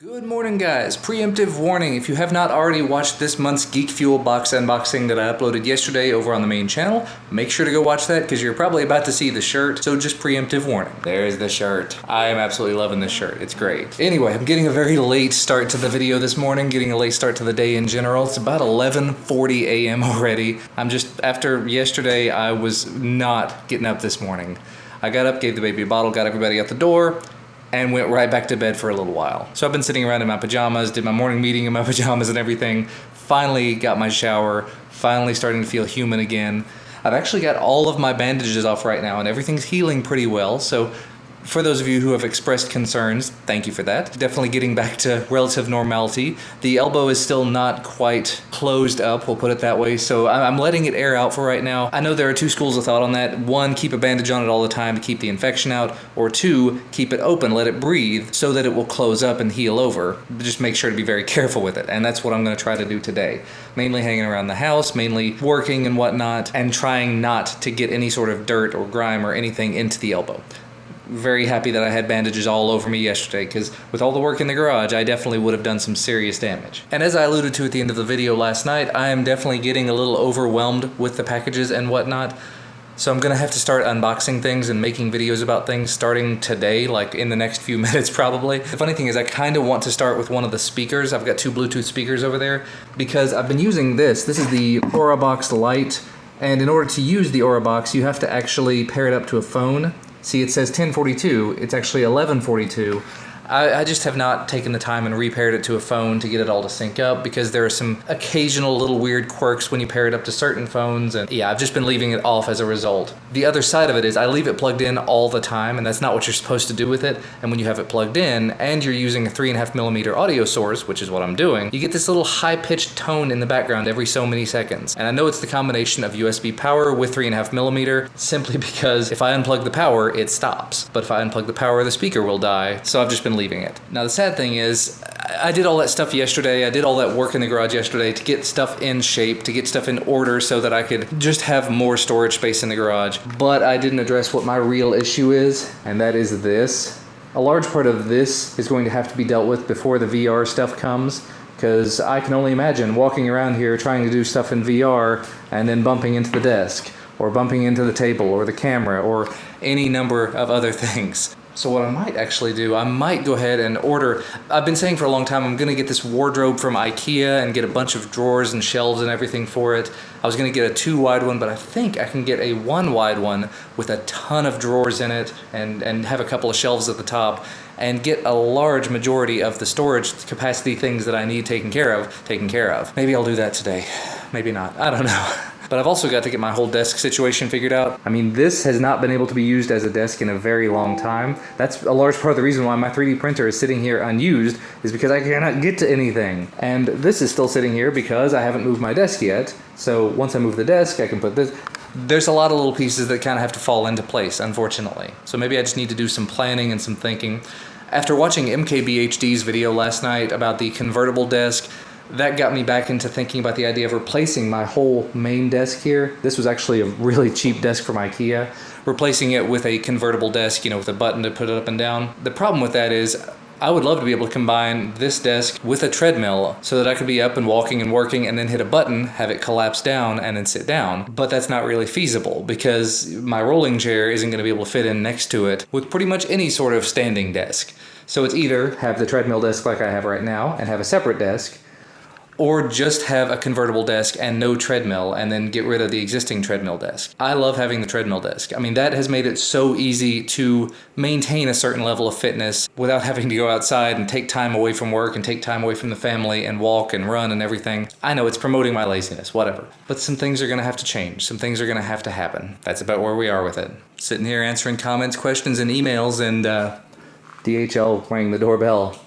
Good morning, guys. Preemptive warning, if you have not already watched this month's Geek Fuel box unboxing that I uploaded yesterday over on the main channel, make sure to go watch that because you're probably about to see the shirt, so just preemptive warning. There's the shirt. I am absolutely loving this shirt. It's great. Anyway, I'm getting a very late start to the video this morning, getting a late start to the day in general. It's about 11:40 a.m. already. After yesterday, I was not getting up this morning. I got up, gave the baby a bottle, got everybody out the door, and went right back to bed for a little while. So I've been sitting around in my pajamas, did my morning meeting in my pajamas and everything, finally got my shower, finally starting to feel human again. I've actually got all of my bandages off right now and everything's healing pretty well, so for those of you who have expressed concerns, thank you for that. Definitely getting back to relative normality. The elbow is still not quite closed up, we'll put it that way, so I'm letting it air out for right now. I know there are two schools of thought on that. One, keep a bandage on it all the time to keep the infection out, or two, keep it open, let it breathe, so that it will close up and heal over. Just make sure to be very careful with it, and that's what I'm going to try to do today. Mainly hanging around the house, mainly working and whatnot, and trying not to get any sort of dirt or grime or anything into the elbow. Very happy that I had bandages all over me yesterday, because with all the work in the garage, I definitely would have done some serious damage. And as I alluded to at the end of the video last night, I am definitely getting a little overwhelmed with the packages and whatnot. So I'm gonna have to start unboxing things and making videos about things starting today, like in the next few minutes probably. The funny thing is I kind of want to start with one of the speakers. I've got two Bluetooth speakers over there, because I've been using this. This is the AuraBox Lite, and in order to use the AuraBox, you have to actually pair it up to a phone. See, it says 1042, it's actually 1142. I just have not taken the time and repaired it to a phone to get it all to sync up, because there are some occasional little weird quirks when you pair it up to certain phones, and yeah, I've just been leaving it off as a result. The other side of it is I leave it plugged in all the time, and that's not what you're supposed to do with it. And when you have it plugged in and you're using a 3.5mm audio source, which is what I'm doing, you get this little high-pitched tone in the background every so many seconds. And I know it's the combination of USB power with 3.5mm, simply because if I unplug the power, it stops. But if I unplug the power, the speaker will die, so I've just been leaving it. Now the sad thing is, I did all that stuff yesterday, I did all that work in the garage yesterday to get stuff in shape, to get stuff in order so that I could just have more storage space in the garage. But I didn't address what my real issue is, and that is this. A large part of this is going to have to be dealt with before the VR stuff comes, because I can only imagine walking around here trying to do stuff in VR and then bumping into the desk, or bumping into the table, or the camera, or any number of other things. So what I might actually do, I might go ahead and order, I've been saying for a long time, I'm gonna get this wardrobe from IKEA and get a bunch of drawers and shelves and everything for it. I was gonna get a 2-wide one, but I think I can get a 1-wide one with a ton of drawers in it and have a couple of shelves at the top, and get a large majority of the storage capacity things that I need taken care of. Maybe I'll do that today, maybe not, I don't know. But I've also got to get my whole desk situation figured out. I mean, this has not been able to be used as a desk in a very long time. That's a large part of the reason why my 3D printer is sitting here unused, is because I cannot get to anything. And this is still sitting here because I haven't moved my desk yet. So once I move the desk, I can put this. There's a lot of little pieces that kind of have to fall into place, unfortunately. So maybe I just need to do some planning and some thinking. After watching MKBHD's video last night about the convertible desk, that got me back into thinking about the idea of replacing my whole main desk here. This was actually a really cheap desk from IKEA. Replacing it with a convertible desk, with a button to put it up and down. The problem with that is I would love to be able to combine this desk with a treadmill so that I could be up and walking and working and then hit a button, have it collapse down, and then sit down. But that's not really feasible because my rolling chair isn't going to be able to fit in next to it with pretty much any sort of standing desk. So it's either have the treadmill desk like I have right now and have a separate desk, or just have a convertible desk and no treadmill and then get rid of the existing treadmill desk. I love having the treadmill desk. I mean, that has made it so easy to maintain a certain level of fitness without having to go outside and take time away from work and take time away from the family and walk and run and everything. I know it's promoting my laziness, whatever. But some things are gonna have to change. Some things are gonna have to happen. That's about where we are with it. Sitting here answering comments, questions, and emails, and DHL rang the doorbell.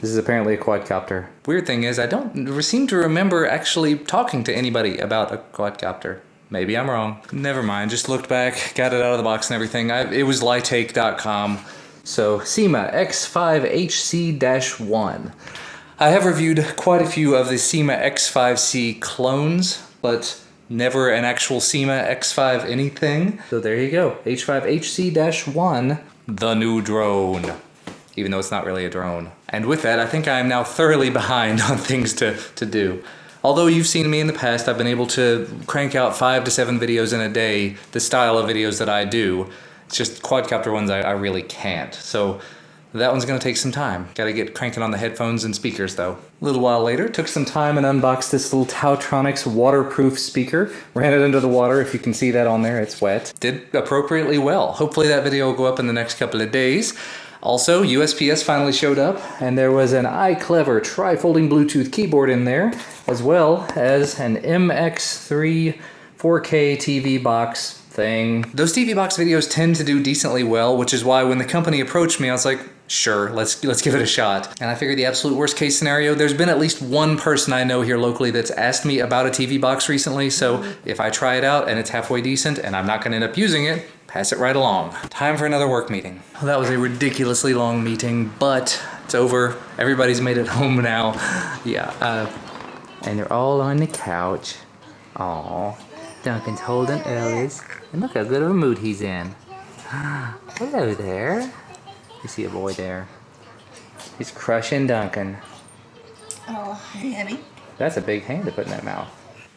This is apparently a quadcopter. Weird thing is, I don't seem to remember actually talking to anybody about a quadcopter. Maybe I'm wrong. Never mind, just looked back, got it out of the box and everything. It was litake.com. So, SEMA X5HC-1. I have reviewed quite a few of the SEMA X5C clones, but never an actual SEMA X5 anything. So there you go, H5HC-1, the new drone. even though it's not really a drone. And with that, I think I am now thoroughly behind on things to do. Although you've seen me in the past, I've been able to crank out 5 to 7 videos in a day, the style of videos that I do. It's just quadcopter ones I really can't. So that one's gonna take some time. Gotta get cranking on the headphones and speakers though. A little while later, took some time and unboxed this little Tautronics waterproof speaker. Ran it under the water, if you can see that on there, it's wet. Did appropriately well. Hopefully that video will go up in the next couple of days. Also, USPS finally showed up, and there was an iClever tri-folding Bluetooth keyboard in there, as well as an MX3 4K TV box thing. Those TV box videos tend to do decently well, which is why when the company approached me, I was like, sure, let's give it a shot. And I figured the absolute worst case scenario, there's been at least one person I know here locally that's asked me about a TV box recently, so if I try it out and it's halfway decent and I'm not gonna end up using it, pass it right along. Time for another work meeting. Well, that was a ridiculously long meeting, but it's over. Everybody's made it home now. Yeah, and they're all on the couch. Aw, Duncan's holding Ellis. And look how good of a mood he's in. Hello there. You see a boy there. He's crushing Duncan. Oh, Henny. That's a big hand to put in that mouth.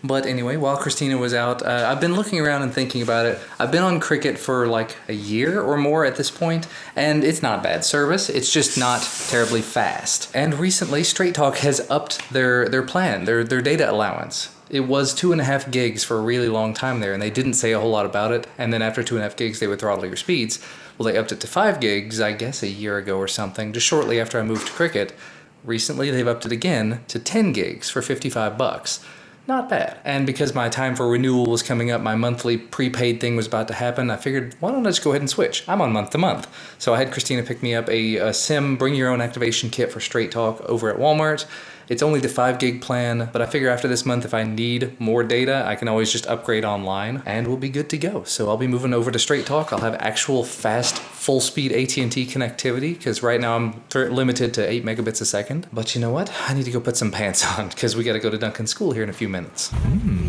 But anyway, while Christina was out, I've been looking around and thinking about it. I've been on Cricket for like a year or more at this point, and it's not bad service. It's just not terribly fast. And recently, StraightTalk has upped their plan, their data allowance. It was 2.5 gigs for a really long time there, and they didn't say a whole lot about it. And then after 2.5 gigs, they would throttle your speeds. Well, they upped it to 5 gigs, I guess a year ago or something, just shortly after I moved to Cricket. Recently, they've upped it again to 10 gigs for $55. Not bad. And because my time for renewal was coming up, my monthly prepaid thing was about to happen, I figured, why don't I just go ahead and switch? I'm on month to month. So I had Christina pick me up a SIM, bring your own activation kit for StraightTalk over at Walmart. It's only the 5 gig plan, but I figure after this month, if I need more data, I can always just upgrade online and we'll be good to go. So I'll be moving over to StraightTalk. I'll have actual fast, full speed AT&T connectivity because right now I'm limited to 8 megabits a second. But you know what? I need to go put some pants on because we got to go to Duncan's school here in a few minutes.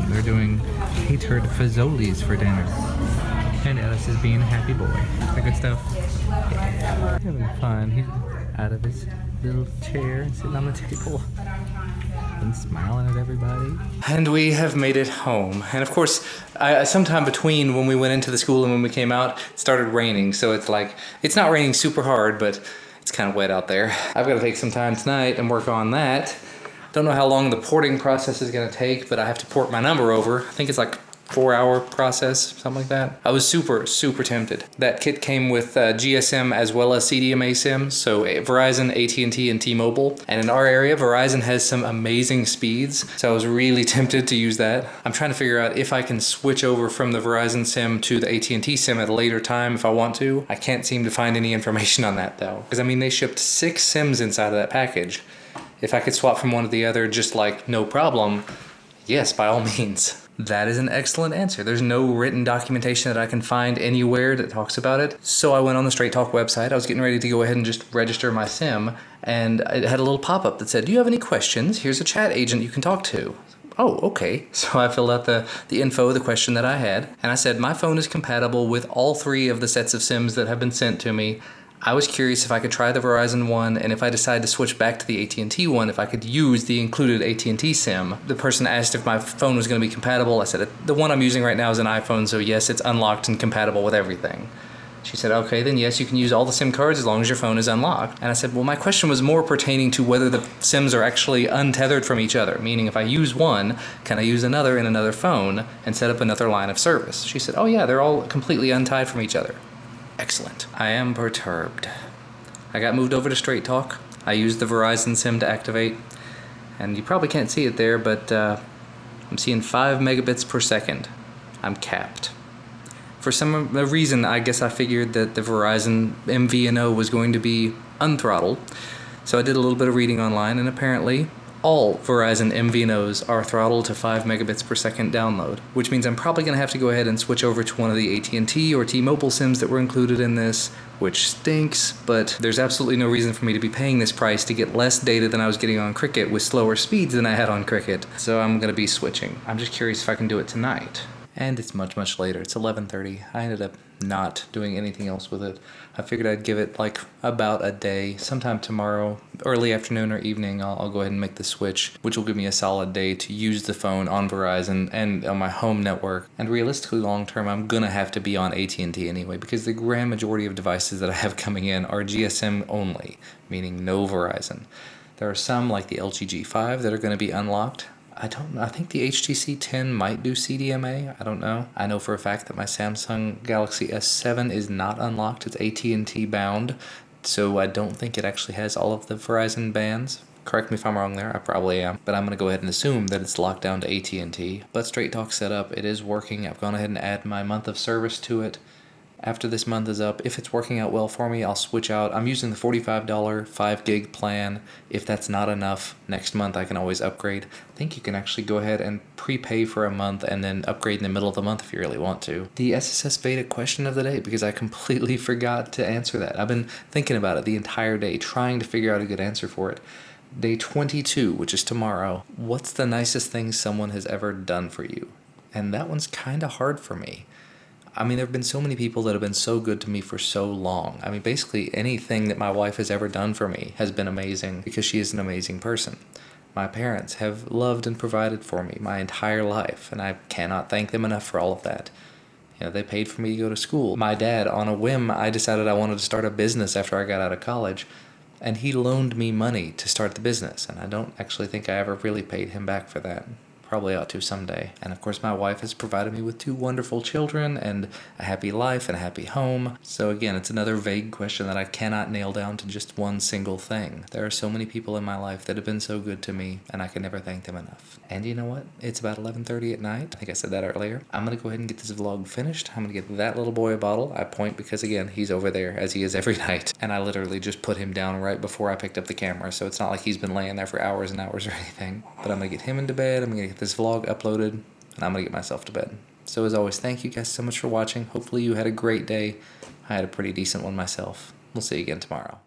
They're doing catered fazoli's for dinner. And Ellis is being a happy boy. That good stuff? Yeah, having fun. He's out of his little chair sitting on the table and smiling at everybody. And we have made it home. And of course, sometime between when we went into the school and when we came out, it started raining. So it's like, it's not raining super hard, but it's kind of wet out there. I've got to take some time tonight and work on that. Don't know how long the porting process is going to take, but I have to port my number over. I think it's like 4-hour process, something like that. I was super tempted. That kit came with GSM as well as CDMA SIMs, so Verizon, AT&T, and T-Mobile. And in our area, Verizon has some amazing speeds, so I was really tempted to use that. I'm trying to figure out if I can switch over from the Verizon SIM to the AT&T SIM at a later time if I want to. I can't seem to find any information on that though, because I mean, they shipped 6 SIMs inside of that package. If I could swap from one to the other just like no problem, yes, by all means. That is an excellent answer. There's no written documentation that I can find anywhere that talks about it. So I went on the StraightTalk website. I was getting ready to go ahead and just register my SIM, and it had a little pop-up that said, do you have any questions? Here's a chat agent you can talk to. Oh, okay. So I filled out the info, the question that I had, and I said, my phone is compatible with all 3 of the sets of SIMs that have been sent to me. I was curious if I could try the Verizon one, and if I decide to switch back to the AT&T one, if I could use the included AT&T SIM. The person asked if my phone was going to be compatible. I said, the one I'm using right now is an iPhone, so yes, it's unlocked and compatible with everything. She said, okay, then yes, you can use all the SIM cards as long as your phone is unlocked. And I said, well, my question was more pertaining to whether the SIMs are actually untethered from each other, meaning if I use one, can I use another in another phone and set up another line of service? She said, oh yeah, they're all completely untied from each other. Excellent. I am perturbed. I got moved over to StraightTalk. I used the Verizon SIM to activate, and you probably can't see it there, but I'm seeing 5 megabits per second. I'm capped. For some reason, I guess I figured that the Verizon MVNO was going to be unthrottled, so I did a little bit of reading online, and apparently all Verizon MVNOs are throttled to 5 megabits per second download, which means I'm probably going to have to go ahead and switch over to one of the AT&T or T-Mobile SIMs that were included in this, which stinks, but there's absolutely no reason for me to be paying this price to get less data than I was getting on Cricket with slower speeds than I had on Cricket, so I'm going to be switching. I'm just curious if I can do it tonight. and it's much later. It's 11:30. I ended up not doing anything else with it. I figured I'd give it like about a day, sometime tomorrow, early afternoon or evening. I'll go ahead and make the switch, which will give me a solid day to use the phone on Verizon and on my home network. And realistically, long term, I'm gonna have to be on AT&T anyway, because the grand majority of devices that I have coming in are GSM only, meaning no Verizon. There are some like the LG G5 that are going to be unlocked. I think the HTC 10 might do CDMA. I don't know. I know for a fact that my Samsung Galaxy S7 is not unlocked. It's AT&T bound, so I don't think it actually has all of the Verizon bands. Correct me if I'm wrong there, I probably am, but I'm going to go ahead and assume that it's locked down to AT&T. But StraightTalk set up, it is working. I've gone ahead and added my month of service to it. After this month is up, if it's working out well for me, I'll switch out. I'm using the $45 5 gig plan. If that's not enough, next month I can always upgrade. I think you can actually go ahead and prepay for a month and then upgrade in the middle of the month if you really want to. The SSS beta question of the day, because I completely forgot to answer that. I've been thinking about it the entire day, trying to figure out a good answer for it. Day 22, which is tomorrow, what's the nicest thing someone has ever done for you? And that one's kind of hard for me. I mean, there have been so many people that have been so good to me for so long. I mean, basically anything that my wife has ever done for me has been amazing because she is an amazing person. My parents have loved and provided for me my entire life, and I cannot thank them enough for all of that. You know, they paid for me to go to school. My dad, on a whim, I decided I wanted to start a business after I got out of college, and he loaned me money to start the business, and I don't actually think I ever really paid him back for that. Probably ought to someday. And of course, my wife has provided me with 2 wonderful children and a happy life and a happy home. So again, it's another vague question that I cannot nail down to just one single thing. There are so many people in my life that have been so good to me, and I can never thank them enough. And you know what? It's about 11:30 at night. I think I said that earlier. I'm going to go ahead and get this vlog finished. I'm going to get that little boy a bottle. I point because, again, he's over there, as he is every night. And I literally just put him down right before I picked up the camera, so it's not like he's been laying there for hours and hours or anything. But I'm going to get him into bed. I'm going to get this vlog uploaded, and I'm gonna get myself to bed. So as always, thank you guys so much for watching. Hopefully you had a great day. I had a pretty decent one myself. We'll see you again tomorrow.